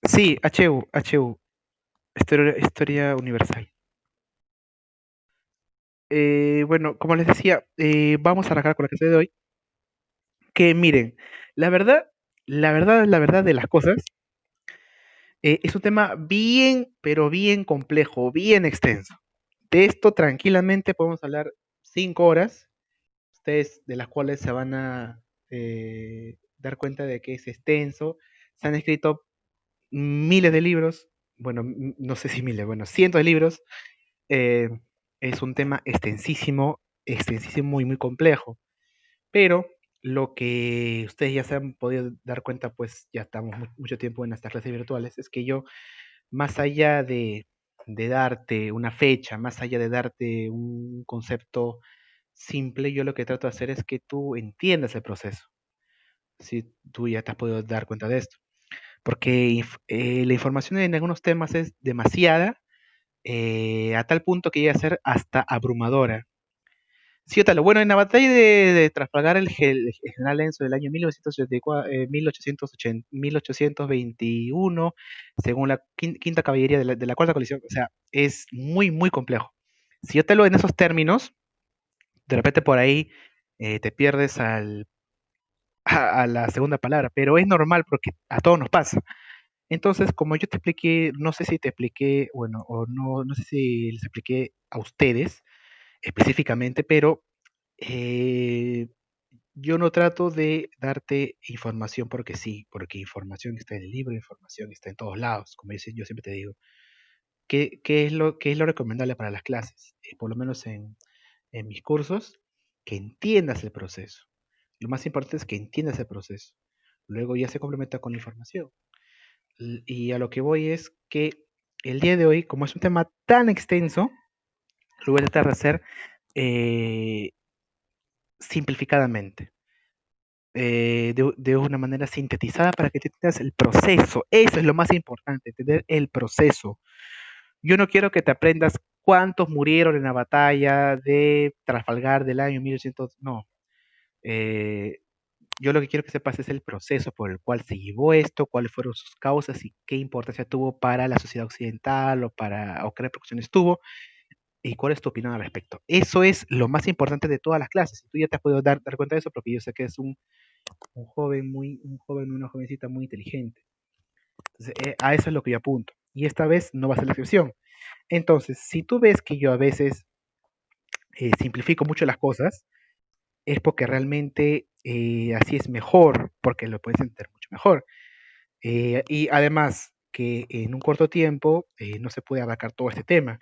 Sí, HU, historia universal. Bueno, como les decía, vamos a arrancar con la clase de hoy. Que miren, la verdad, la verdad de las cosas, es un tema bien, pero bien complejo, bien extenso. De esto tranquilamente podemos hablar 5 horas, ustedes de las cuales se van a dar cuenta de que es extenso. Se han escrito miles de libros, bueno, no sé si miles, bueno, cientos de libros. eh, es un tema extensísimo, extensísimo y muy complejo. Pero lo que ustedes ya se han podido dar cuenta, pues ya estamos mucho tiempo en estas clases virtuales, es que yo, más allá de darte una fecha, más allá de darte un concepto simple, yo lo que trato de hacer es que tú entiendas el proceso. Si tú ya te has podido dar cuenta de esto. Porque la información en algunos temas es demasiada, a tal punto que llega a ser hasta abrumadora. Sí, Otalo. Bueno, en la batalla de Trafalgar, el general Enzo del año 1984, 1880, 1821, según la quinta caballería de la cuarta coalición, o sea, es muy, muy complejo. Si yo te lo en esos términos, de repente por ahí te pierdes a la segunda palabra, pero es normal porque a todos nos pasa. Entonces, como yo te expliqué, no sé si te expliqué, bueno, o no, no sé si les expliqué a ustedes específicamente, pero eh, yo no trato de darte información porque sí, porque información está en el libro, información está en todos lados, como yo siempre te digo. ¿Qué es lo recomendable para las clases? Por lo menos en mis cursos, que entiendas el proceso. Lo más importante es que entiendas el proceso. Luego ya se complementa con la información. Y a lo que voy es que el día de hoy, como es un tema tan extenso, lo voy a tratar de hacer eh, simplificadamente, de una manera sintetizada para que tú entiendas el proceso. Eso es lo más importante, entender el proceso. Yo no quiero que te aprendas cuántos murieron en la batalla de Trafalgar del año 1800, no. Eh, yo lo que quiero que sepas es el proceso por el cual se llevó esto, cuáles fueron sus causas y qué importancia tuvo para la sociedad occidental o qué repercusiones tuvo y cuál es tu opinión al respecto. Eso es lo más importante de todas las clases. Tú ya te has podido dar cuenta de eso porque yo sé que es un joven, una jovencita muy inteligente. Entonces, a eso es lo que yo apunto. Y esta vez no va a ser la excepción. Entonces, si tú ves que yo a veces simplifico mucho las cosas, es porque realmente así es mejor, porque lo puedes entender mucho mejor. Y además que en un corto tiempo no se puede abarcar todo este tema.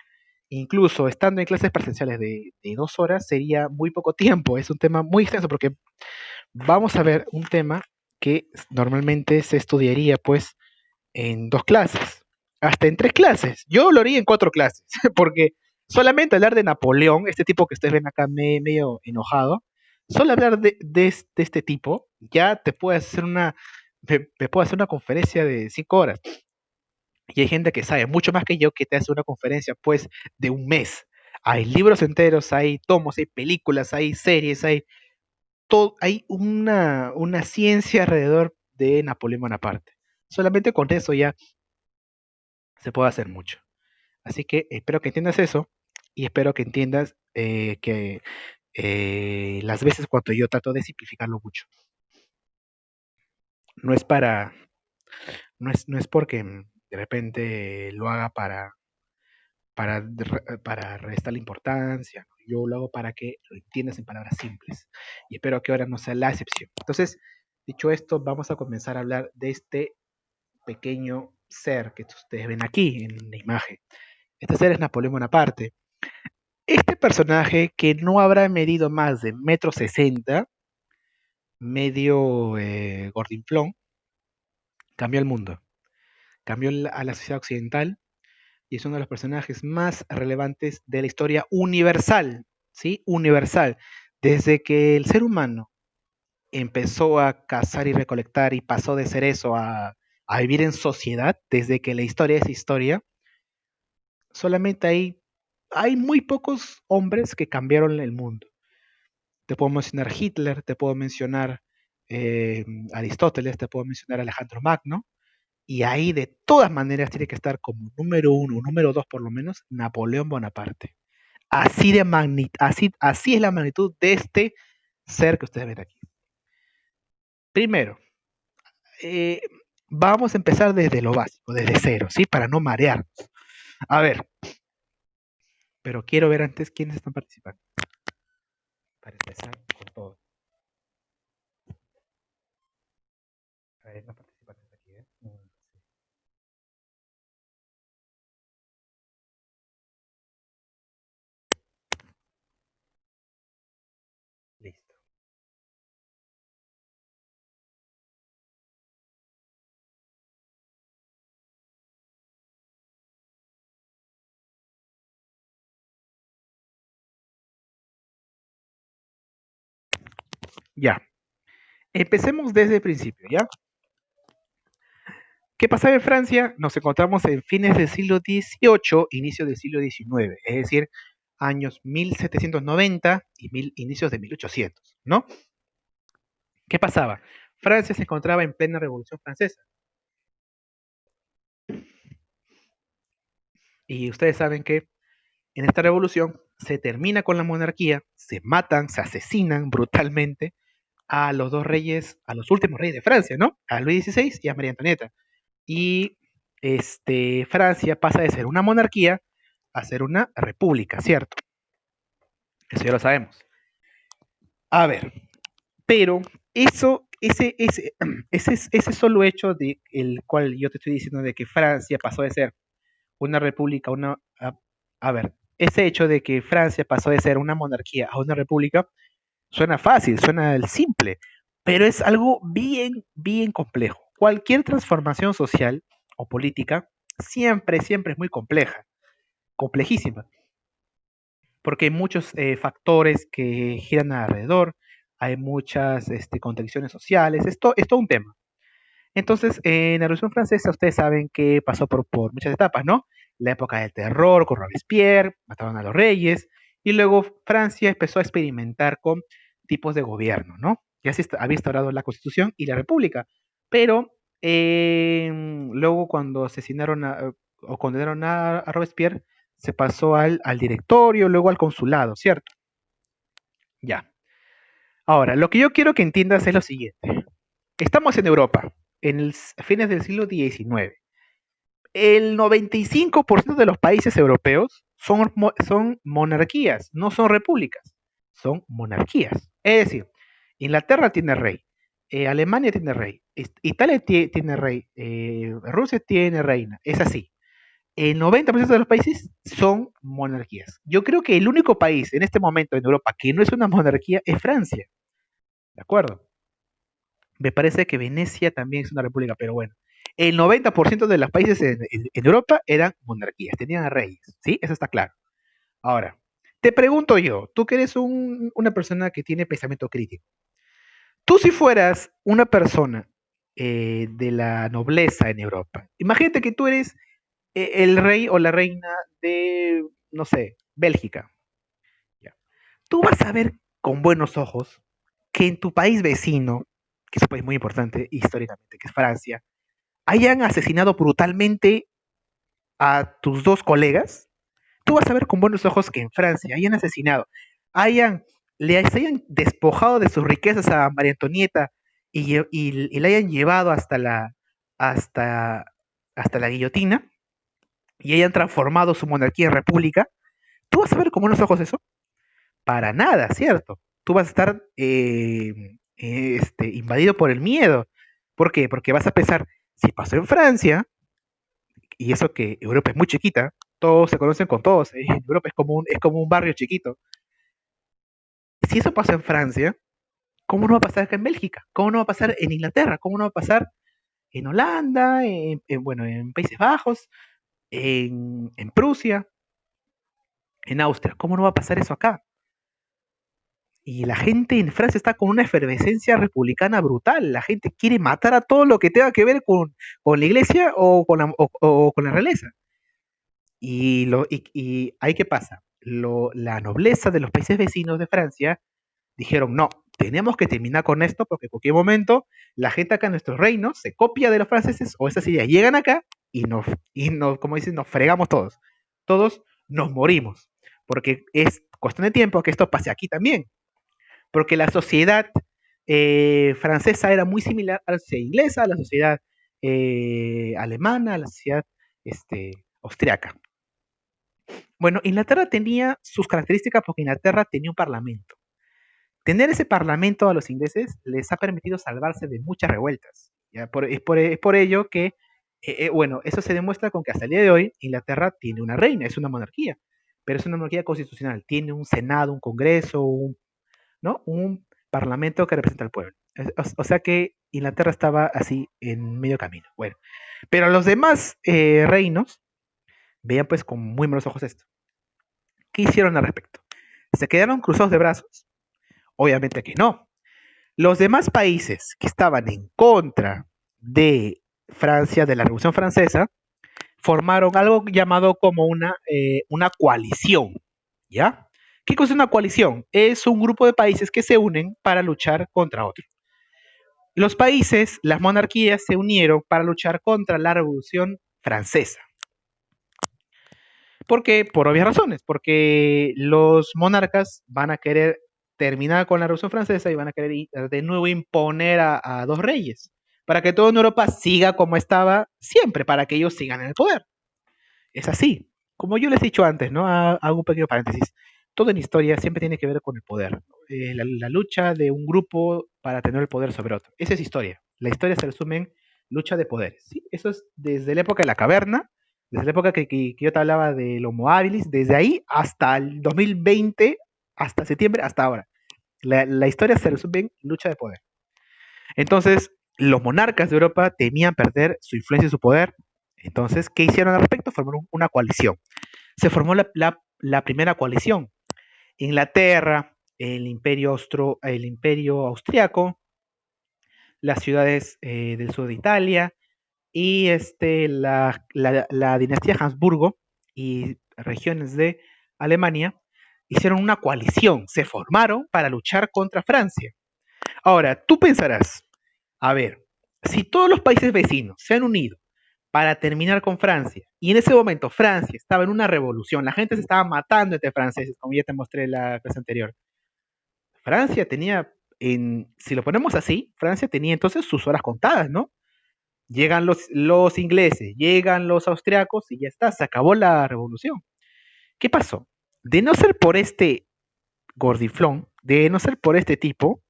Incluso estando en clases presenciales de 2 horas sería muy poco tiempo, es un tema muy extenso porque vamos a ver un tema que normalmente se estudiaría pues en 2 clases, hasta en 3 clases. Yo lo haría en 4 clases, porque solamente hablar de Napoleón, este tipo que ustedes ven acá medio enojado, solo hablar de este tipo, ya te puede hacer me puede hacer una conferencia de 5 horas. Y hay gente que sabe mucho más que yo que te hace una conferencia pues de un mes. Hay libros enteros, hay tomos, hay películas, hay series, hay una ciencia alrededor de Napoleón Bonaparte. Solamente con eso ya se puede hacer mucho. Así que espero que entiendas eso y espero que entiendas que las veces cuando yo trato de simplificarlo mucho. No es para, no es porque de repente lo haga para restar la importancia. ¿No? Yo lo hago para que lo entiendas en palabras simples. Y espero que ahora no sea la excepción. Entonces, dicho esto, vamos a comenzar a hablar de este pequeño ser que ustedes ven aquí en la imagen. Este ser es Napoleón Bonaparte. Este personaje que no habrá medido más de 1,60 m, medio gordinflón, cambió el mundo, cambió a la sociedad occidental y es uno de los personajes más relevantes de la historia universal, ¿sí? Universal. Desde que el ser humano empezó a cazar y recolectar y pasó de ser eso a vivir en sociedad, desde que la historia es historia, solamente hay muy pocos hombres que cambiaron el mundo. Te puedo mencionar Hitler, te puedo mencionar eh, Aristóteles, te puedo mencionar Alejandro Magno, Y ahí de todas maneras tiene que estar como número uno, número dos por lo menos, Napoleón Bonaparte. Así es la magnitud de este ser que ustedes ven aquí. Primero, eh, vamos a empezar desde lo básico, desde cero, ¿sí? Para no marearnos. A ver, pero quiero ver antes quiénes están participando. Para empezar con todo. A ver, no participantes aquí, ¿eh? Listo. Ya. Empecemos desde el principio, ¿ya? ¿Qué pasaba en Francia? Nos encontramos en fines del siglo XVIII, inicio del siglo XIX, es decir, años 1790 y inicios de 1800, ¿no? ¿Qué pasaba? Francia se encontraba en plena Revolución Francesa. Y ustedes saben que en esta revolución se termina con la monarquía, se matan, se asesinan brutalmente a los dos reyes, a los últimos reyes de Francia, ¿no? A Luis XVI y a María Antonieta. Y Francia pasa de ser una monarquía a ser una república, ¿cierto? Eso ya lo sabemos. A ver, pero ese solo hecho de el cual yo te estoy diciendo de que Francia pasó de ser una república, a ver, ese hecho de que Francia pasó de ser una monarquía a una república suena fácil, suena simple, pero es algo bien, bien complejo. Cualquier transformación social o política siempre, siempre es muy compleja, complejísima, porque hay muchos factores que giran alrededor, hay muchas contradicciones sociales, es todo un tema. Entonces, en la Revolución Francesa, ustedes saben que pasó por muchas etapas, ¿no? La época del terror con Robespierre, mataron a los reyes, y luego Francia empezó a experimentar con tipos de gobierno, ¿no? Ya se había instaurado la Constitución y la República, pero luego cuando asesinaron o condenaron a Robespierre, se pasó al directorio, luego al consulado, ¿cierto? Ya. Ahora, lo que yo quiero que entiendas es lo siguiente. Estamos en Europa, a fines del siglo XIX. El 95% de los países europeos son monarquías, no son repúblicas, son monarquías. Es decir, Inglaterra tiene rey, Alemania tiene rey, Italia tiene rey, Rusia tiene reina, es así. El 90% de los países son monarquías. Yo creo que el único país en este momento en Europa que no es una monarquía es Francia, ¿de acuerdo? Me parece que Venecia también es una república, pero bueno. El 90% de los países en Europa eran monarquías, tenían reyes, ¿sí? Eso está claro. Ahora, te pregunto yo, tú que eres una persona que tiene pensamiento crítico, tú si fueras una persona de la nobleza en Europa, imagínate que tú eres el rey o la reina de, no sé, Bélgica. ¿Ya? Tú vas a ver con buenos ojos que en tu país vecino, que es un país muy importante históricamente, que es Francia, hayan asesinado brutalmente a tus dos colegas, tú vas a ver con buenos ojos que en Francia hayan asesinado, hayan, se hayan despojado de sus riquezas a María Antonieta y la hayan llevado hasta, hasta la guillotina y hayan transformado su monarquía en república, tú vas a ver con buenos ojos eso. Para nada, ¿cierto? Tú vas a estar invadido por el miedo. ¿Por qué? Porque vas a pensar, si pasó en Francia, y eso que Europa es muy chiquita, todos se conocen con todos, Europa es como un barrio chiquito. Si eso pasó en Francia, ¿cómo no va a pasar acá en Bélgica? ¿Cómo no va a pasar en Inglaterra? ¿Cómo no va a pasar en Holanda, bueno, en Países Bajos, en Prusia, en Austria? ¿Cómo no va a pasar eso acá? Y la gente en Francia está con una efervescencia republicana brutal. La gente quiere matar a todo lo que tenga que ver con la iglesia o con la realeza. Y ahí qué pasa. La nobleza de los países vecinos de Francia dijeron, no, tenemos que terminar con esto porque en cualquier momento la gente acá en nuestro reino se copia de los franceses o esas ideas llegan acá y nos, como dicen, nos fregamos todos. Todos nos morimos. Porque es cuestión de tiempo que esto pase aquí también. Porque la sociedad francesa era muy similar a la sociedad inglesa, a la sociedad alemana, a la sociedad austriaca. Bueno, Inglaterra tenía sus características porque Inglaterra tenía un parlamento. Tener ese parlamento a los ingleses les ha permitido salvarse de muchas revueltas. ¿Ya? Es por ello que, bueno, eso se demuestra con que hasta el día de hoy Inglaterra tiene una reina, es una monarquía, pero es una monarquía constitucional, tiene un senado, un congreso, ¿no? Un parlamento que representa al pueblo. O sea que Inglaterra estaba así en medio camino. Bueno, pero los demás reinos veían pues con muy malos ojos esto. ¿Qué hicieron al respecto? ¿Se quedaron cruzados de brazos? Obviamente que no. Los demás países que estaban en contra de Francia, de la Revolución Francesa, formaron algo llamado como una coalición, ¿ya? ¿Qué cosa es una coalición? Es un grupo de países que se unen para luchar contra otro. Los países, las monarquías, se unieron para luchar contra la Revolución Francesa. ¿Por qué? Por obvias razones, porque los monarcas van a querer terminar con la Revolución Francesa y van a querer de nuevo imponer a dos reyes, para que toda Europa siga como estaba siempre, para que ellos sigan en el poder. Es así. Como yo les he dicho antes, ¿no? Hago un pequeño paréntesis. Todo en historia siempre tiene que ver con el poder, ¿no? La lucha de un grupo para tener el poder sobre otro. Esa es historia. La historia se resume en lucha de poderes. ¿Sí? Eso es desde la época de la caverna, desde la época que yo te hablaba del Homo habilis, desde ahí hasta el 2020, hasta septiembre, hasta ahora. La historia se resume en lucha de poder. Entonces, los monarcas de Europa temían perder su influencia y su poder. Entonces, ¿qué hicieron al respecto? Formaron una coalición. Se formó la primera coalición. Inglaterra, el imperio austriaco, las ciudades del sur de Italia y la dinastía Habsburgo y regiones de Alemania hicieron una coalición, se formaron para luchar contra Francia. Ahora, tú pensarás, a ver, si todos los países vecinos se han unido para terminar con Francia, y en ese momento Francia estaba en una revolución, la gente se estaba matando entre franceses, como ya te mostré la clase anterior. Francia tenía, si lo ponemos así, Francia tenía entonces sus horas contadas, ¿no? Llegan los ingleses, llegan los austriacos y ya está, se acabó la revolución. ¿Qué pasó? De no ser por este gordiflón, de no ser por este tipo,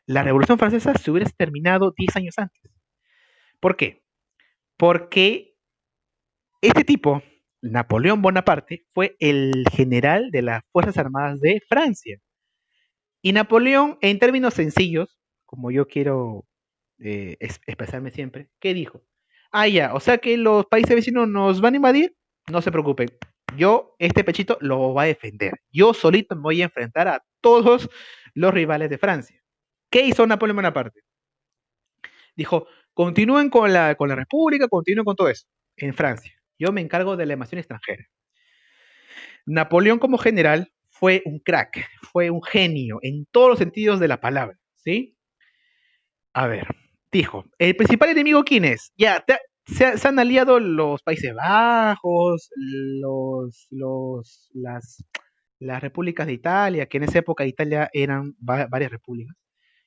la revolución francesa se hubiera terminado 10 años antes. ¿Por qué? Porque este tipo, Napoleón Bonaparte, fue el general de las Fuerzas Armadas de Francia. Y Napoleón, en términos sencillos, como yo quiero expresarme siempre, ¿qué dijo? Ah, ya, o sea que los países vecinos nos van a invadir, no se preocupen. Yo, este pechito, lo va a defender. Yo solito me voy a enfrentar a todos los rivales de Francia. ¿Qué hizo Napoleón Bonaparte? Dijo, continúen con la República, continúen con todo eso en Francia. Yo me encargo de la invasión extranjera. Napoleón como general fue un crack, fue un genio en todos los sentidos de la palabra, ¿sí? A ver, dijo, ¿el principal enemigo quién es? Ya, se han aliado los Países Bajos, las repúblicas de Italia, que en esa época Italia eran varias repúblicas.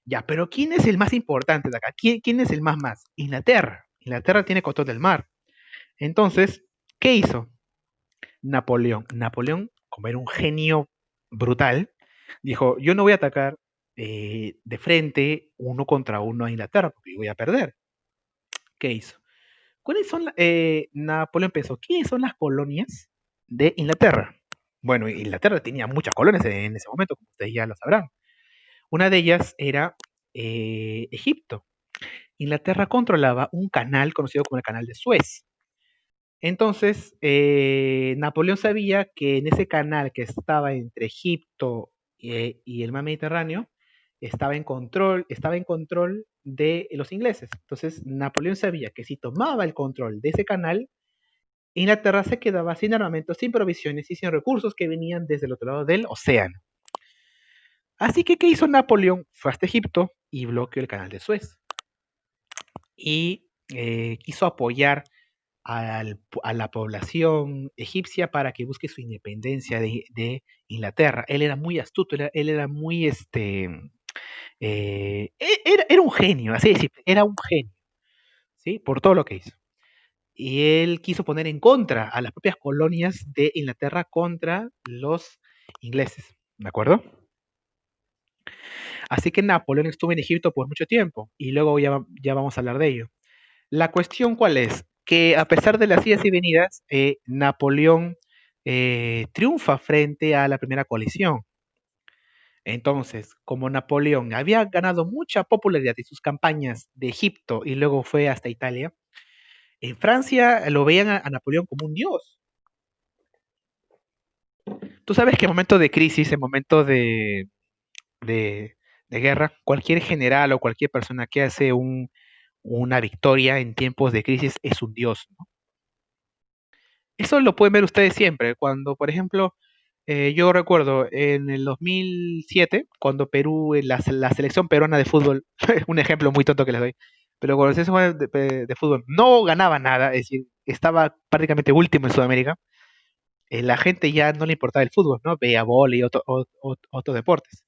Ya, pero ¿quién es el más importante de acá? ¿Quién es el más? Inglaterra. Inglaterra tiene control del mar. Entonces, ¿qué hizo Napoleón? Napoleón, como era un genio brutal, dijo, yo no voy a atacar de frente uno contra uno a Inglaterra, porque yo voy a perder. ¿Qué hizo? Napoleón pensó, ¿quiénes son las colonias de Inglaterra? Bueno, Inglaterra tenía muchas colonias en ese momento, como ustedes ya lo sabrán. Una de ellas era Egipto. Inglaterra controlaba un canal conocido como el Canal de Suez. Entonces, Napoleón sabía que en ese canal que estaba entre Egipto y el mar Mediterráneo, estaba en control de los ingleses. Entonces, Napoleón sabía que si tomaba el control de ese canal, Inglaterra se quedaba sin armamento, sin provisiones y sin recursos que venían desde el otro lado del océano. Así que, ¿qué hizo Napoleón? Fue hasta Egipto y bloqueó el canal de Suez. Y quiso apoyar a la población egipcia para que busque su independencia de Inglaterra. Él era muy astuto, él era muy, era un genio, así decir, era un genio, ¿sí? Por todo lo que hizo. Y él quiso poner en contra a las propias colonias de Inglaterra contra los ingleses, ¿de acuerdo? Así que Napoleón estuvo en Egipto por mucho tiempo y luego ya vamos a hablar de ello. La cuestión cuál es, que a pesar de las idas y venidas, Napoleón triunfa frente a la primera coalición. Entonces, como Napoleón había ganado mucha popularidad en sus campañas de Egipto y luego fue hasta Italia, en Francia lo veían a Napoleón como un dios. Tú sabes que en momentos de crisis, en momentos de, de guerra, cualquier general o cualquier persona que hace una victoria en tiempos de crisis es un dios, ¿no? Eso lo pueden ver ustedes siempre. Cuando, por ejemplo, yo recuerdo en el 2007, cuando Perú, la selección peruana de fútbol, un ejemplo muy tonto que les doy, pero cuando la selección de fútbol no ganaba nada, es decir, estaba prácticamente último en Sudamérica, la gente ya no le importaba el fútbol, ¿no? Veía vóley y otros deportes.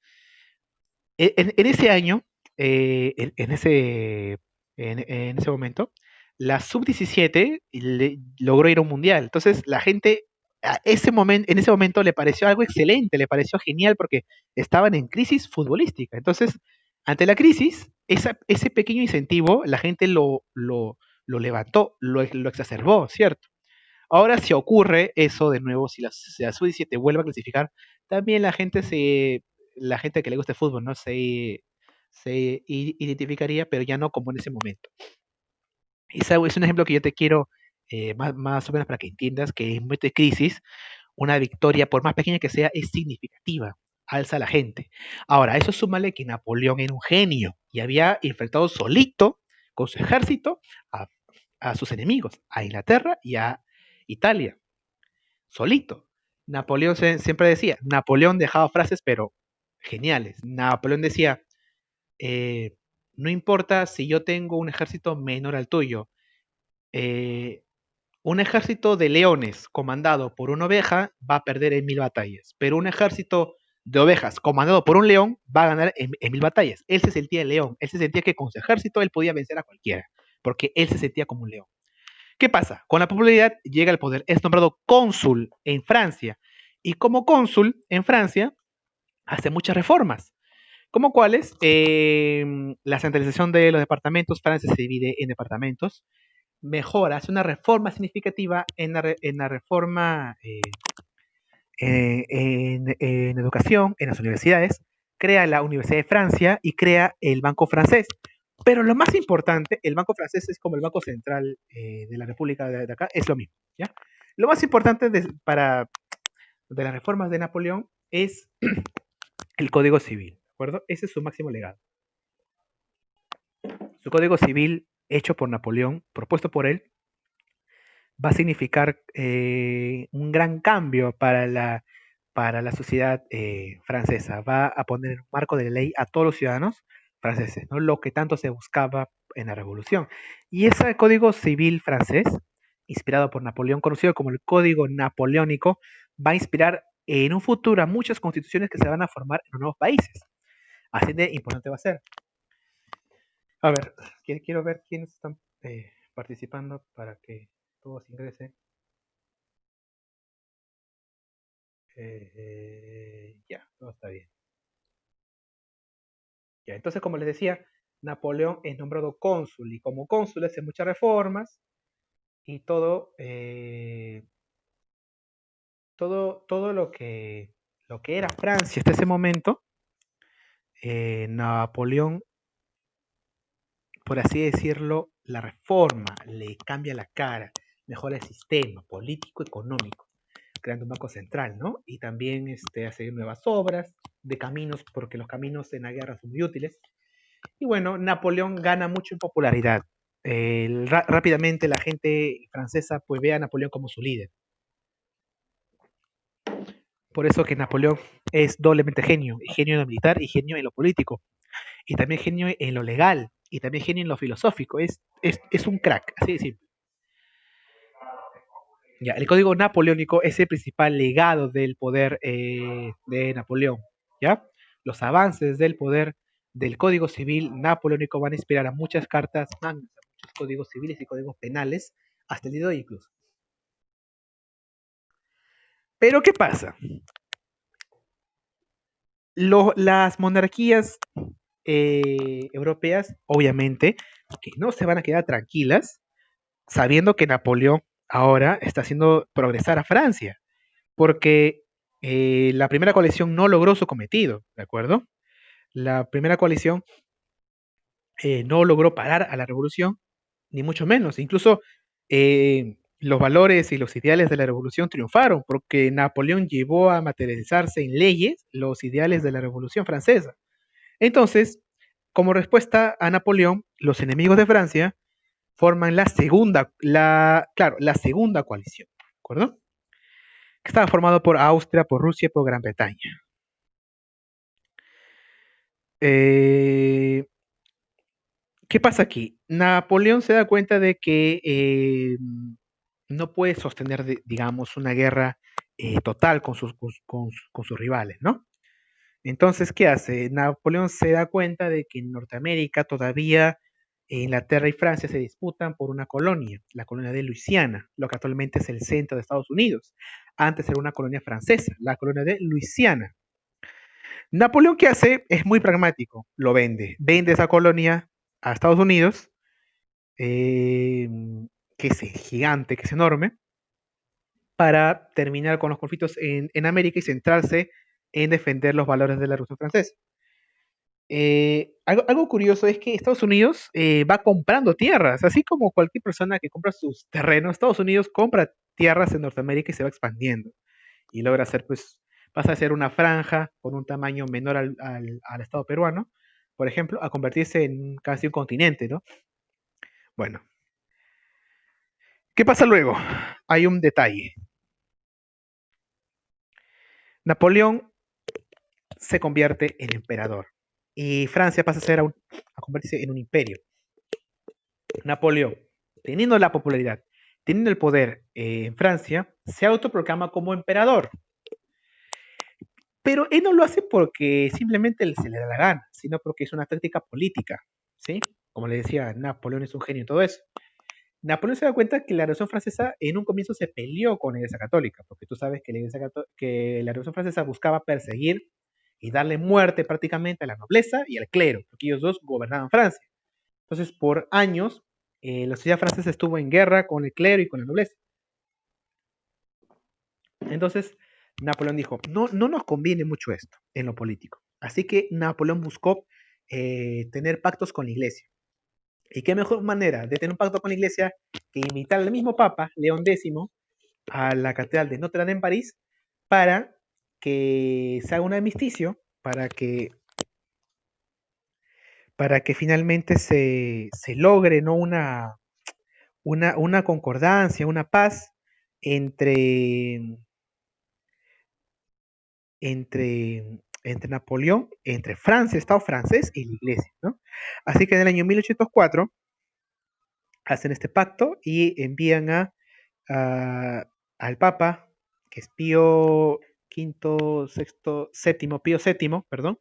En ese año, en ese momento, la sub-17 logró ir a un mundial. Entonces, la gente en ese momento le pareció algo excelente, le pareció genial porque estaban en crisis futbolística. Entonces, ante la crisis, ese pequeño incentivo, la gente lo levantó, lo exacerbó, ¿cierto? Ahora, si ocurre eso de nuevo, si la sub-17 vuelve a clasificar, también la gente que le gusta el fútbol, ¿no? Se identificaría, pero ya no como en ese momento. Es un ejemplo que yo te quiero, más o menos para que entiendas que en momento de crisis, una victoria, por más pequeña que sea, es significativa, alza a la gente. Ahora, eso súmale que Napoleón era un genio y había enfrentado solito con su ejército a, a sus enemigos, a Inglaterra y a Italia solito. Napoleón siempre decía, Napoleón dejaba frases, pero geniales. Napoleón decía, eh, no importa si yo tengo un ejército menor al tuyo, eh, un ejército de leones comandado por una oveja va a perder en 1000 batallas, pero un ejército de ovejas comandado por un león va a ganar en 1000 batallas. Él se sentía el león, él se sentía que con su ejército él podía vencer a cualquiera, porque él se sentía como un león. ¿Qué pasa? Con la popularidad llega al poder, es nombrado cónsul en Francia y como cónsul en Francia hace muchas reformas, como cuáles la centralización de los departamentos, Francia se divide en departamentos, mejora, hace una reforma significativa en la reforma en educación, en las universidades, crea la Universidad de Francia y crea el Banco Francés. Pero lo más importante, el Banco Francés es como el Banco Central de la República de acá, es lo mismo, ¿ya? Lo más importante de las reformas de Napoleón es el Código Civil, ¿de acuerdo? Ese es su máximo legado. Su Código Civil, hecho por Napoleón, propuesto por él, va a significar un gran cambio para la sociedad francesa. Va a poner un marco de ley a todos los ciudadanos franceses, ¿no? Lo que tanto se buscaba en la Revolución. Y ese Código Civil francés, inspirado por Napoleón, conocido como el Código Napoleónico, va a inspirar en un futuro a muchas constituciones que se van a formar en los nuevos países. Así de importante va a ser. A ver, quiero ver quiénes están participando para que todos ingresen. Ya, todo está bien. Ya, entonces, como les decía, Napoleón es nombrado cónsul y como cónsul hace muchas reformas y todo lo que era Francia hasta ese momento, Napoleón, por así decirlo, la reforma, le cambia la cara, mejora el sistema político, económico, creando un banco central, ¿no? Y también hace nuevas obras de caminos, porque los caminos en la guerra son muy útiles. Y bueno, Napoleón gana mucho en popularidad. Rápidamente la gente francesa pues ve a Napoleón como su líder. Por eso que Napoleón es doblemente genio, genio en lo militar y genio en lo político, y también genio en lo legal, y también genio en lo filosófico. Es un crack, así de simple. Ya, el código napoleónico es el principal legado del poder de Napoleón. ¿Ya? Los avances del poder del código civil napoleónico van a inspirar a muchas cartas magnas, a muchos códigos civiles y códigos penales, hasta el día de hoy incluso. Pero ¿qué pasa? Las monarquías europeas, obviamente, que no se van a quedar tranquilas sabiendo que Napoleón ahora está haciendo progresar a Francia, porque la primera coalición no logró su cometido, ¿de acuerdo? La primera coalición no logró parar a la revolución, ni mucho menos. Incluso los valores y los ideales de la revolución triunfaron, porque Napoleón llevó a materializarse en leyes los ideales de la revolución francesa. Entonces, como respuesta a Napoleón, los enemigos de Francia forman la segunda coalición, ¿de acuerdo? Que estaba formado por Austria, por Rusia y por Gran Bretaña. Eh, ¿Qué pasa aquí? Napoleón se da cuenta de que no puede sostener, digamos, una guerra total con sus rivales, ¿no? Entonces, ¿qué hace? Napoleón se da cuenta de que en Norteamérica todavía Inglaterra y Francia se disputan por una colonia, la colonia de Luisiana, lo que actualmente es el centro de Estados Unidos. Antes era una colonia francesa, la colonia de Luisiana. Napoleón, ¿qué hace? Es muy pragmático, lo vende. Vende esa colonia a Estados Unidos, eh, que es gigante, que es enorme, para terminar con los conflictos en América y centrarse en defender los valores de la Revolución Francesa. Algo curioso es que Estados Unidos va comprando tierras, así como cualquier persona que compra sus terrenos, Estados Unidos compra tierras en Norteamérica y se va expandiendo y logra hacer, pues, pasa a ser una franja con un tamaño menor al Estado peruano, por ejemplo, a convertirse en casi un continente, ¿no? Bueno, ¿qué pasa luego? Hay un detalle. Napoleón se convierte en emperador y Francia pasa a convertirse en un imperio. Napoleón, teniendo la popularidad, teniendo el poder en Francia, se autoproclama como emperador. Pero él no lo hace porque simplemente se le da la gana, sino porque es una táctica política, ¿sí? Como le decía, Napoleón es un genio y todo eso. Napoleón se da cuenta que la Revolución Francesa en un comienzo se peleó con la Iglesia Católica, porque tú sabes que que la Revolución Francesa buscaba perseguir y darle muerte prácticamente a la nobleza y al clero, porque ellos dos gobernaban Francia. Entonces, por años, la sociedad francesa estuvo en guerra con el clero y con la nobleza. Entonces, Napoleón dijo, no, no nos conviene mucho esto en lo político. Así que Napoleón buscó tener pactos con la iglesia. ¿Y qué mejor manera de tener un pacto con la iglesia que invitar al mismo Papa, León X, a la Catedral de Notre Dame en París para que se haga un armisticio, para que finalmente se logre, ¿no? Una concordancia, una paz entre, entre Napoleón, entre Francia, el Estado francés y la Iglesia, ¿no? Así que en el año 1804 hacen este pacto y envían al Papa, que es Pío V, sexto, séptimo, Pío VII, perdón,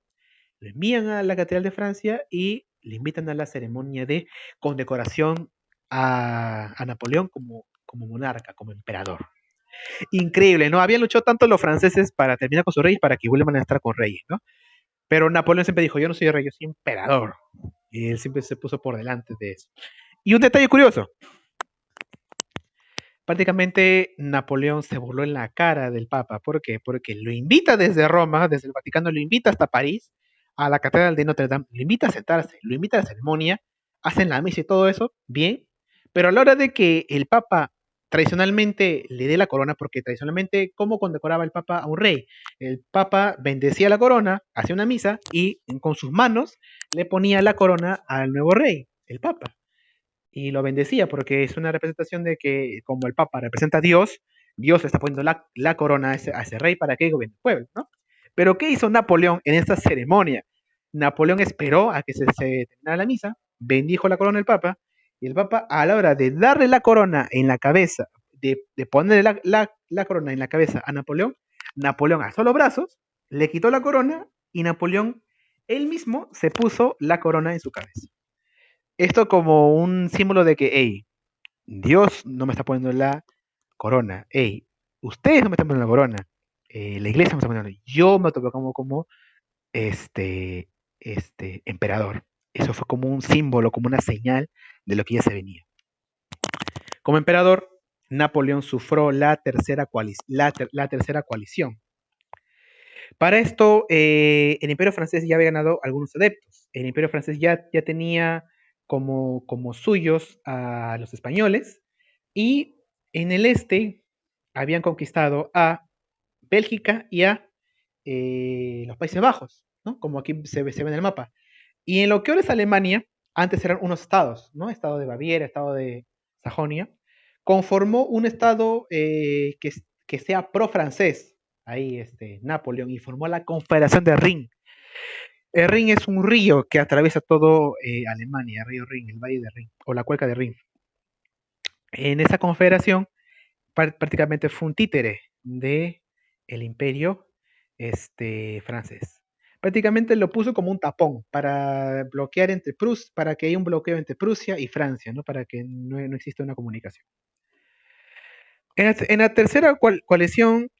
lo envían a la Catedral de Francia y le invitan a la ceremonia de condecoración a Napoleón como monarca, como emperador. Increíble, ¿no? Habían luchado tanto los franceses para terminar con sus reyes para que vuelvan a estar con reyes, ¿no? Pero Napoleón siempre dijo, yo no soy rey, yo soy emperador. Y él siempre se puso por delante de eso. Y un detalle curioso, prácticamente Napoleón se burló en la cara del Papa. ¿Por qué? Porque lo invita desde Roma, desde el Vaticano, lo invita hasta París, a la Catedral de Notre Dame, lo invita a sentarse, lo invita a la ceremonia, hacen la misa y todo eso, bien, pero a la hora de que el Papa tradicionalmente le dé la corona, porque tradicionalmente, ¿cómo condecoraba el Papa a un rey? El Papa bendecía la corona, hacía una misa y con sus manos le ponía la corona al nuevo rey, el Papa y lo bendecía porque es una representación de que como el Papa representa a Dios, Dios le está poniendo la corona a ese rey para que gobierne el pueblo, ¿no? Pero ¿qué hizo Napoleón en esta ceremonia? Napoleón esperó a que se terminara la misa, bendijo la corona del Papa, y el Papa, a la hora de darle la corona en la cabeza, de ponerle la corona en la cabeza a Napoleón, Napoleón alzó los brazos, le quitó la corona y Napoleón él mismo se puso la corona en su cabeza. Esto como un símbolo de que, hey, Dios no me está poniendo la corona, hey, ustedes no me están poniendo la corona, la iglesia me está poniendo, yo me toco como este, emperador. Eso fue como un símbolo, como una señal de lo que ya se venía. Como emperador, Napoleón sufrió la tercera coalición. Para esto, el Imperio francés ya había ganado algunos adeptos. El Imperio francés ya tenía como suyos a los españoles y en el este habían conquistado a Bélgica y a los Países Bajos, ¿no? Como aquí se ve en el mapa. Y en lo que ahora es Alemania, antes eran unos estados, ¿no? Estado de Baviera, estado de Sajonia, conformó un estado que sea pro-francés, ahí Napoleón, y formó la Confederación de Rin. El Rin es un río que atraviesa todo Alemania, el río Rin, el valle de Rin, o la cuenca de Rin. En esa confederación prácticamente fue un títere de el imperio francés. Prácticamente lo puso como un tapón para bloquear para que haya un bloqueo entre Prusia y Francia, ¿no? Para que no exista una comunicación. En la tercera coalición,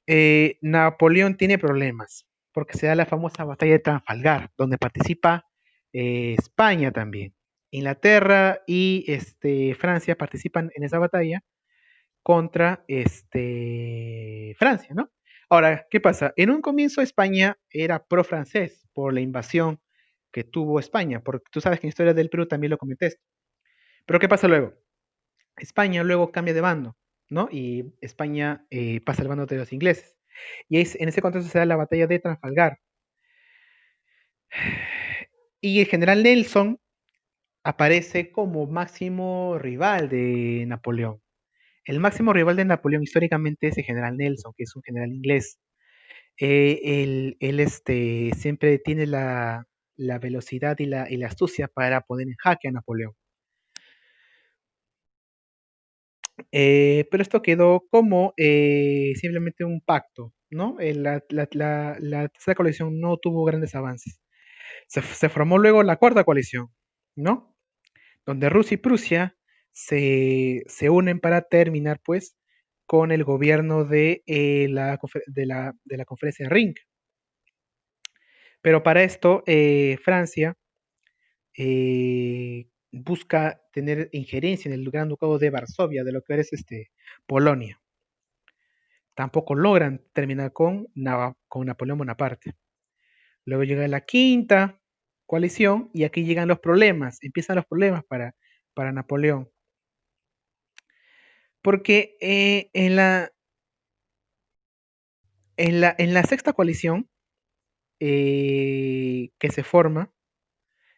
Napoleón tiene problemas, porque se da la famosa batalla de Trafalgar, donde participa España también. Inglaterra y Francia participan en esa batalla contra Francia, ¿no? Ahora, ¿qué pasa? En un comienzo España era pro-francés por la invasión que tuvo España, porque tú sabes que en Historia del Perú también lo comenté esto. Pero ¿qué pasa luego? España luego cambia de bando, ¿no? Y España pasa al bando de los ingleses. Y en ese contexto se da la batalla de Trafalgar. Y el general Nelson aparece como máximo rival de Napoleón. El máximo rival de Napoleón históricamente es el general Nelson, que es un general inglés. Él siempre tiene la velocidad y la astucia para poner en jaque a Napoleón. Pero esto quedó como simplemente un pacto, ¿no? La tercera coalición no tuvo grandes avances. Se formó luego la cuarta coalición, ¿no? Donde Rusia y Prusia se unen para terminar, pues, con el gobierno de la conferencia de Ring. Pero para esto, Francia busca tener injerencia en el Gran Ducado de Varsovia, de lo que es Polonia. Tampoco logran terminar con Napoleón Bonaparte. Luego llega la quinta coalición y aquí llegan los problemas, empiezan los problemas para Napoleón. Porque en la sexta coalición que se forma,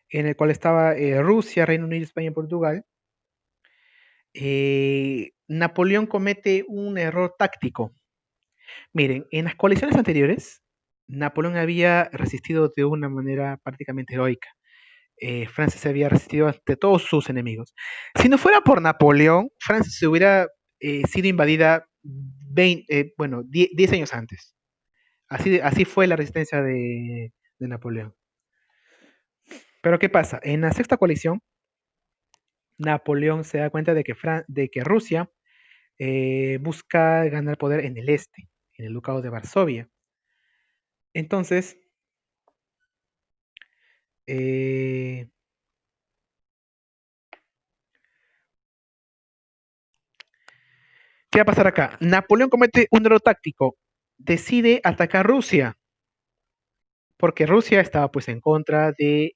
en el cual estaba Rusia, Reino Unido, España y Portugal, Napoleón comete un error táctico. Miren, en las coaliciones anteriores, Napoleón había resistido de una manera prácticamente heroica. Francia se había resistido ante todos sus enemigos. Si no fuera por Napoleón, Francia se hubiera sido invadida 10 años antes. Así fue la resistencia de Napoleón. Pero ¿qué pasa? En la sexta coalición, Napoleón se da cuenta de que Rusia busca ganar poder en el este, en el Ducado de Varsovia. Entonces, eh, ¿qué va a pasar acá? Napoleón comete un error táctico, decide atacar Rusia, porque Rusia estaba pues en contra del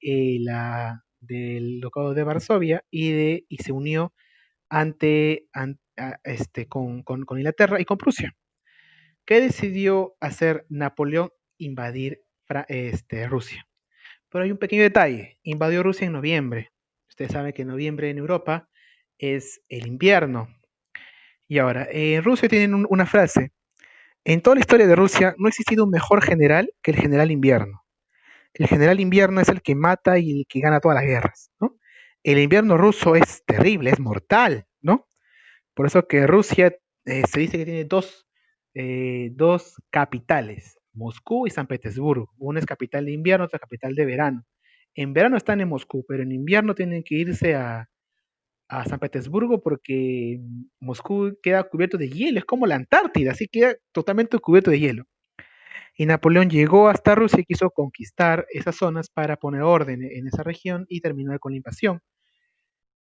Ducado de Varsovia y se unió con Inglaterra y con Prusia. ¿Qué decidió hacer Napoleón? Invadir Rusia. Pero hay un pequeño detalle, invadió Rusia en noviembre. Ustedes saben que noviembre en Europa es el invierno. Y ahora, en Rusia tienen una frase. En toda la historia de Rusia no ha existido un mejor general que el general invierno. El general invierno es el que mata y el que gana todas las guerras, ¿no? El invierno ruso es terrible, es mortal, ¿no? Por eso que Rusia se dice que tiene dos capitales, Moscú y San Petersburgo. Una es capital de invierno, otra capital de verano. En verano están en Moscú, pero en invierno tienen que irse a San Petersburgo porque Moscú queda cubierto de hielo, es como la Antártida, así queda totalmente cubierto de hielo. Y Napoleón llegó hasta Rusia y quiso conquistar esas zonas para poner orden en esa región y terminar con la invasión.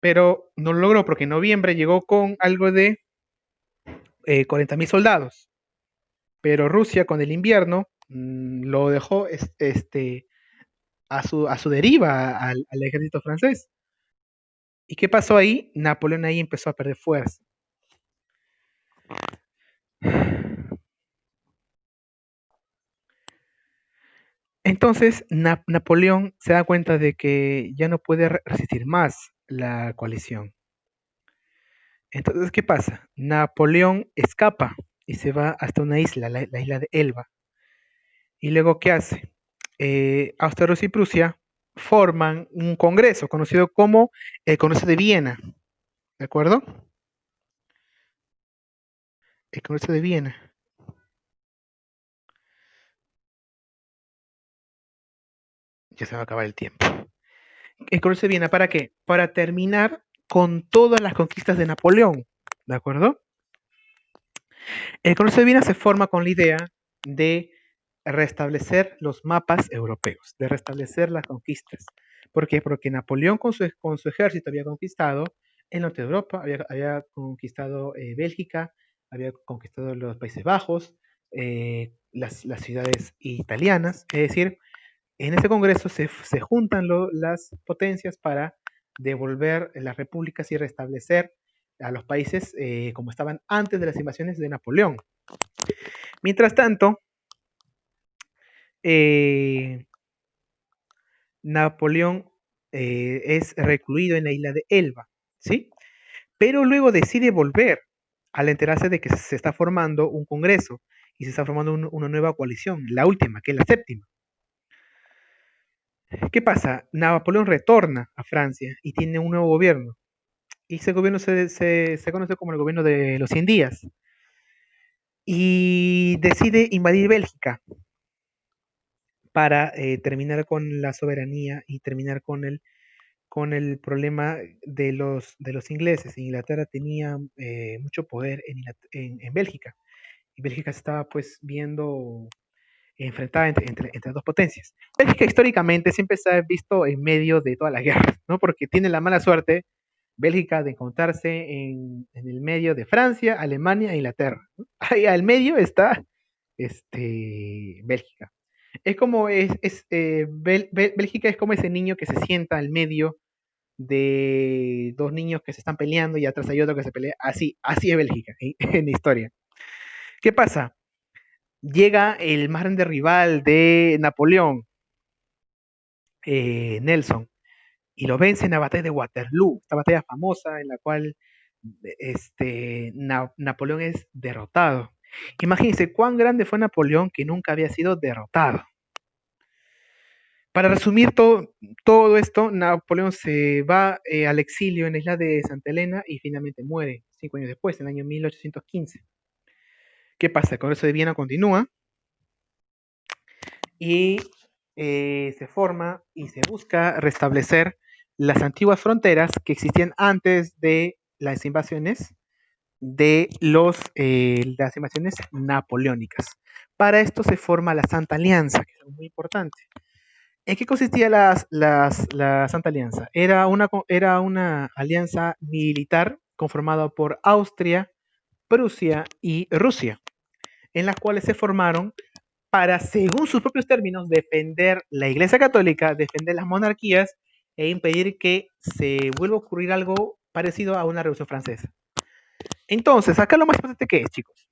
Pero no lo logró porque en noviembre llegó con algo de 40.000 soldados. Pero Rusia con el invierno lo dejó a su deriva al ejército francés. ¿Y qué pasó ahí? Napoleón ahí empezó a perder fuerza. Entonces Napoleón se da cuenta de que ya no puede resistir más la coalición. Entonces, ¿qué pasa? Napoleón escapa y se va hasta una isla, la isla de Elba. Y luego, ¿qué hace? Austria-Rusia y Prusia forman un congreso conocido como el Congreso de Viena, ¿de acuerdo? El Congreso de Viena. Ya se va a acabar el tiempo. El Congreso de Viena, ¿para qué? Para terminar con todas las conquistas de Napoleón, ¿de acuerdo? El Congreso de Viena se forma con la idea de restablecer los mapas europeos, de restablecer las conquistas. ¿Por qué? Porque Napoleón con su ejército había conquistado el norte de Europa, había conquistado Bélgica, había conquistado los Países Bajos, las ciudades italianas. Es decir, en ese congreso se juntan las potencias para devolver las repúblicas y restablecer a los países como estaban antes de las invasiones de Napoleón. Mientras tanto, eh, Napoleón es recluido en la isla de Elba, ¿sí? Pero luego decide volver al enterarse de que se está formando un congreso y se está formando una nueva coalición, la última, que es la séptima. ¿Qué pasa? Napoleón retorna a Francia y tiene un nuevo gobierno. Y ese gobierno se conoce como el gobierno de los 100 días. Y decide invadir Bélgica para terminar con la soberanía y terminar con el problema de los ingleses. Inglaterra tenía mucho poder en Bélgica y Bélgica se estaba pues viendo enfrentada entre dos potencias. Bélgica históricamente siempre se ha visto en medio de todas las guerras, ¿no? Porque tiene la mala suerte Bélgica de encontrarse en el medio de Francia, Alemania e Inglaterra, ¿no? Ahí al medio está Bélgica. Es como Bélgica es como ese niño que se sienta al medio de dos niños que se están peleando y atrás hay otro que se pelea. Así es Bélgica en la historia. ¿Qué pasa? Llega el más grande rival de Napoleón, Nelson, y lo vence en la batalla de Waterloo, esta batalla famosa en la cual Napoleón es derrotado. Imagínense cuán grande fue Napoleón que nunca había sido derrotado. Para resumir todo esto, Napoleón se va al exilio en la isla de Santa Elena y finalmente muere 5 años después, en el año 1815. ¿Qué pasa? El Congreso de Viena continúa y se forma y se busca restablecer las antiguas fronteras que existían antes de las invasiones las invasiones napoleónicas. Para esto se forma la Santa Alianza, que es muy importante. ¿En qué consistía la Santa Alianza? Era una alianza militar conformada por Austria, Prusia y Rusia, en las cuales se formaron para, según sus propios términos, defender la Iglesia Católica, defender las monarquías e impedir que se vuelva a ocurrir algo parecido a una Revolución Francesa. Entonces, acá lo más importante que es, chicos,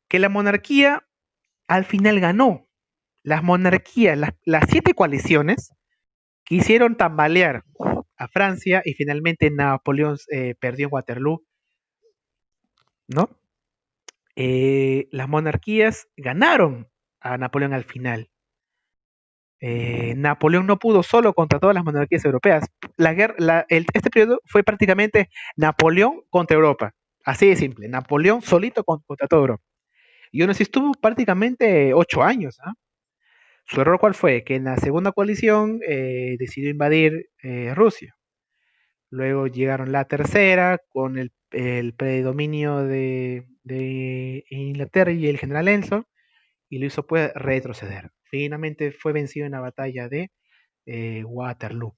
que la monarquía al final ganó. Las monarquías, las 7 coaliciones, quisieron tambalear a Francia y finalmente Napoleón perdió en Waterloo ¿no? Las monarquías ganaron a Napoleón al final. Napoleón no pudo solo contra todas las monarquías europeas. Este periodo fue prácticamente Napoleón contra Europa. Así de simple. Napoleón solito contra toda Europa. Y aún así estuvo prácticamente 8 años. ¿Ah? Su error, ¿cuál fue? Que en la segunda coalición decidió invadir Rusia. Luego llegaron la tercera con el predominio de Inglaterra y el general Enzo, y lo hizo pues retroceder. Finalmente fue vencido en la batalla de Waterloo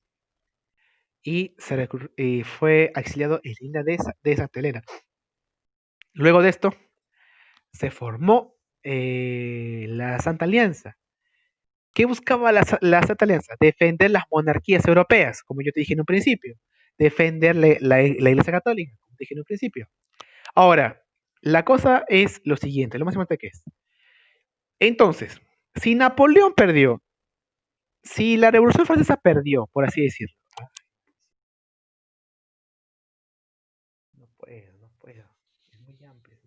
y fue exiliado en la isla de Santa Helena. Luego de esto se formó la Santa Alianza. ¿Qué buscaba la Santa Alianza? Defender las monarquías europeas, como yo te dije en un principio. Defender la Iglesia Católica, como te dije en un principio. Ahora, la cosa es lo siguiente, lo más importante que es. Entonces, si Napoleón perdió, si la Revolución Francesa perdió, por así decirlo. No puedo, no puedo. Es muy amplio.